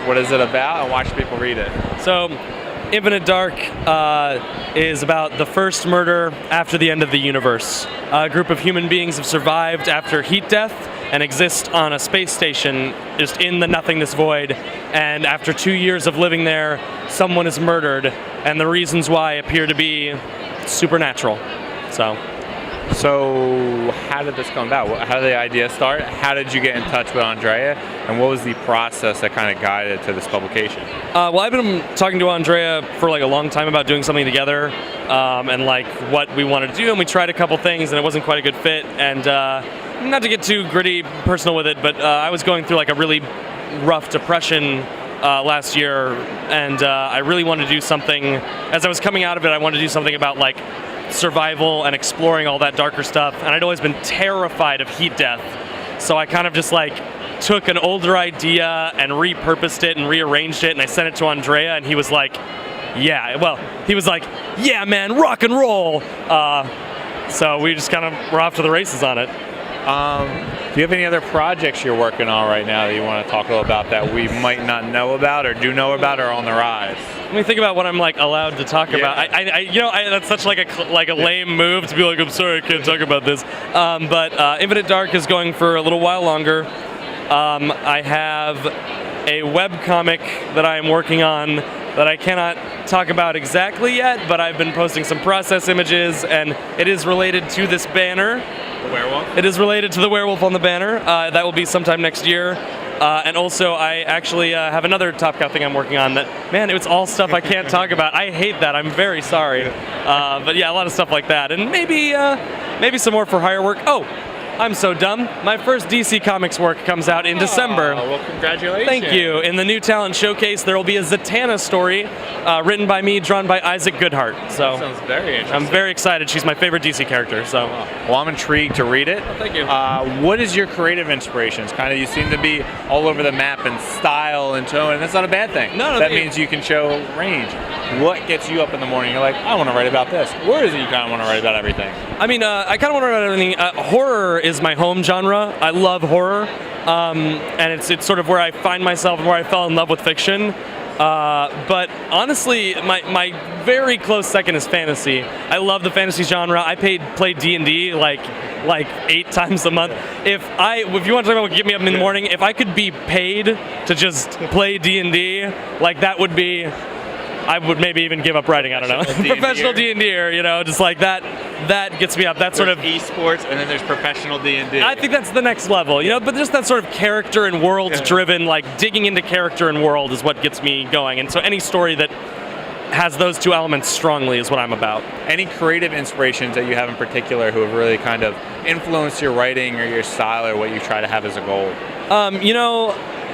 What is it about, and why should people read it? So, Infinite Dark is about the first murder after the end of the universe. A group of human beings have survived after heat death and exist on a space station just in the nothingness void, and after 2 years of living there, someone is murdered, and the reasons why appear to be supernatural. So how did this come about? How did the idea start? How did you get in touch with Andrea? And what was the process that kind of guided to this publication? Well, I've been talking to Andrea for like a long time about doing something together, and like what we wanted to do, and we tried a couple things and it wasn't quite a good fit, and not to get too gritty personal with it, but I was going through like a really rough depression last year, and I really wanted to do something. As I was coming out of it, I wanted to do something about like survival and exploring all that darker stuff, and I'd always been terrified of heat death, so I kind of just like took an older idea and repurposed it and rearranged it, and I sent it to Andrea, and he was like, yeah, man, rock and roll. So we just kind of were off to the races on it. Do you have any other projects you're working on right now that you want to talk a little about that we might not know about or do know about or are on the rise? Let me think about what I'm like allowed to talk about. That's such like a lame move to be like, I'm sorry, I can't talk about this. But Infinite Dark is going for a little while longer. I have a webcomic that I am working on that I cannot talk about exactly yet, but I've been posting some process images, and it is related to this banner. The werewolf? It is related to the werewolf on the banner. That will be sometime next year. And also, I actually have another Top Cow thing I'm working on that, man, it's all stuff I can't talk about. I hate that. I'm very sorry. But yeah, a lot of stuff like that. And maybe some more for hire work. Oh, I'm so dumb. My first DC Comics work comes out in December. Well, congratulations. Thank you. In the New Talent Showcase, there will be a Zatanna story written by me, drawn by Isaac Goodhart. So that sounds very interesting. I'm very excited. She's my favorite DC character. So, well, I'm intrigued to read it. Thank you. What is your creative inspirations? Kind of, you seem to be all over the map in style and tone, and that's not a bad thing. No, that means you can show range. What gets you up in the morning? You're like, I want to write about this. Where is it you kind of want to write about everything? I mean, I kind of want to write about everything. Horror is my home genre. I love horror, and it's sort of where I find myself and where I fell in love with fiction. But honestly, my very close second is fantasy. I love the fantasy genre. I play D&D like 8 times a month. If you want to talk about what get me up in the morning, if I could be paid to just play D&D, like that would be. I would maybe even give up writing. I don't know. Professional D&D-er, just like that. That gets me up. That sort of esports, and then there's professional D&D. I think that's the next level, But just that sort of character and world-driven, like digging into character and world, is what gets me going. And so any story that has those two elements strongly is what I'm about. Any creative inspirations that you have in particular who have really kind of influenced your writing or your style or what you try to have as a goal?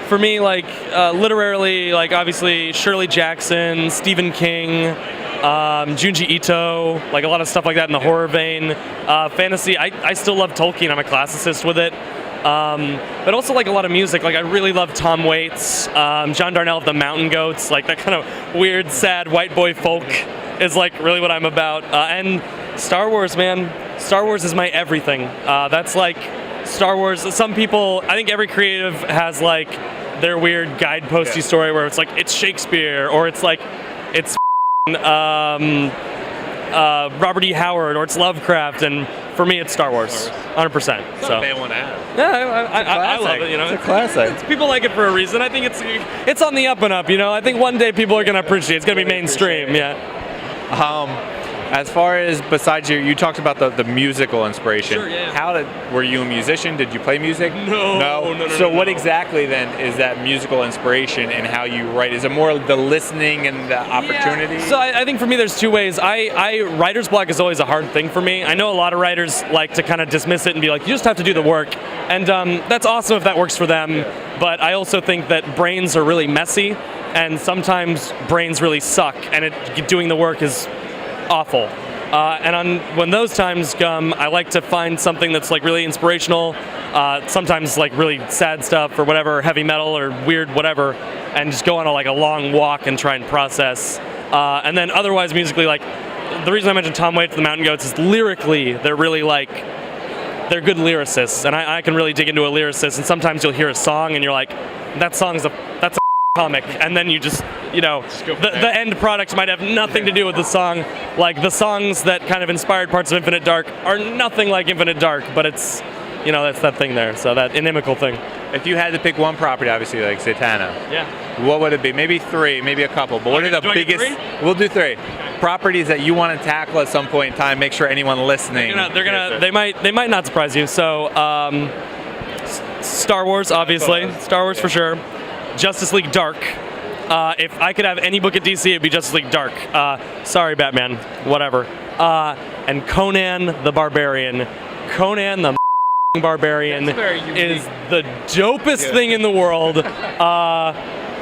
For me, literarily, obviously Shirley Jackson, Stephen King, Junji Ito, a lot of stuff like that in the horror vein. Fantasy, I still love Tolkien. I'm a classicist with it. But also a lot of music. I really love Tom Waits, John Darnielle of the Mountain Goats. That kind of weird, sad white boy folk is really what I'm about. And Star Wars, man. Star Wars is my everything. That's Star Wars. Some people, I think every creative has their weird guideposty story where it's Shakespeare, or it's Robert E. Howard, or it's Lovecraft, and for me it's Star Wars, 100%. It's not a bad one to have. Yeah, I love it. It's a classic. People like it for a reason. I think it's on the up and up. I think one day people are going to appreciate it. It's going to be mainstream. Yeah. As far as, besides you talked about the musical inspiration. Sure, yeah. Were you a musician? Did you play music? No. So what exactly then is that musical inspiration and how you write? Is it more the listening and the opportunity? Yeah. So I think for me there's two ways. Writer's block is always a hard thing for me. I know a lot of writers like to kind of dismiss it and be like, you just have to do the work. And that's awesome if that works for them. But I also think that brains are really messy, and sometimes brains really suck, and doing the work is awful. When those times come, I like to find something that's really inspirational, sometimes really sad stuff or whatever, heavy metal or weird whatever, and just go on a long walk and try and process. And then otherwise musically, the reason I mentioned Tom Waits, the Mountain Goats, is lyrically they're really they're good lyricists, and I can really dig into a lyricist, and sometimes you'll hear a song and you're like, that's a comic, and then you just, the end product might have nothing to do with the song. Like the songs that kind of inspired parts of Infinite Dark are nothing like Infinite Dark, but it's, that's that thing there, so that inimical thing. If you had to pick one property, obviously like Zatanna, what would it be? Maybe 3, maybe a couple, but what are the biggest? We'll do 3 properties that you want to tackle at some point in time. Make sure anyone listening. They might not surprise you. So, Star Wars, obviously, Star Wars for sure. Justice League Dark. If I could have any book at DC, it'd be Justice League Dark. Sorry, Batman. Whatever. And Conan the Barbarian. Conan the Barbarian is the dopest thing in the world.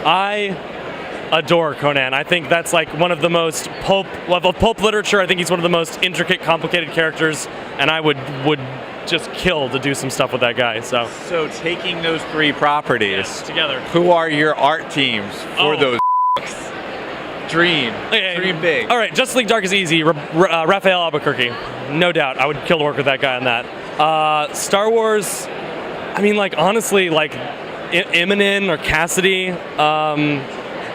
I adore Conan. I think that's like one of the most pulp literature. I think he's one of the most intricate, complicated characters, and I would just kill to do some stuff with that guy. So taking those 3 properties together, who are your art teams for those books? Dream big. All right, Justice League Dark is easy. Raphael Albuquerque, no doubt. I would kill to work with that guy on that. Star Wars, I mean, like honestly, like Eminem or Cassidy,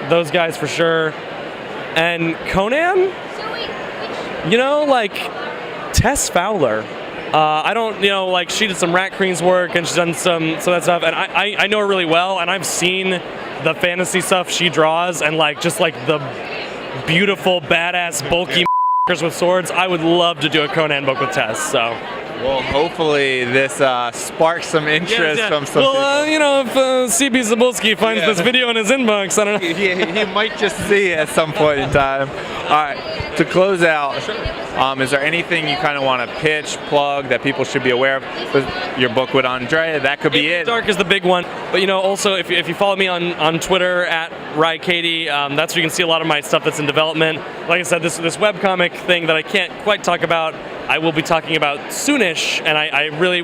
those guys for sure. And Conan, like Tess Fowler. I don't, like she did some Rat Queen's work and she's done some of that stuff, and I know her really well, and I've seen the fantasy stuff she draws, and like just like the beautiful, badass, bulky with swords. I would love to do a Conan book with Tess. So. Well, hopefully this sparks some interest from some people. If CB Zabulski finds this video in his inbox, I don't know. He might just see it at some point in time. All right, to close out, is there anything you kind of want to pitch, plug, that people should be aware of? Your book with Andrea, that could be it. Dark is the big one. But, also, if you follow me on Twitter, at Cady, that's where you can see a lot of my stuff that's in development. Like I said, this webcomic thing that I can't quite talk about, I will be talking about soonish, and I really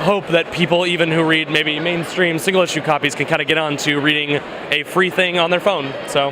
hope that people, even who read maybe mainstream single issue copies, can kind of get on to reading a free thing on their phone. So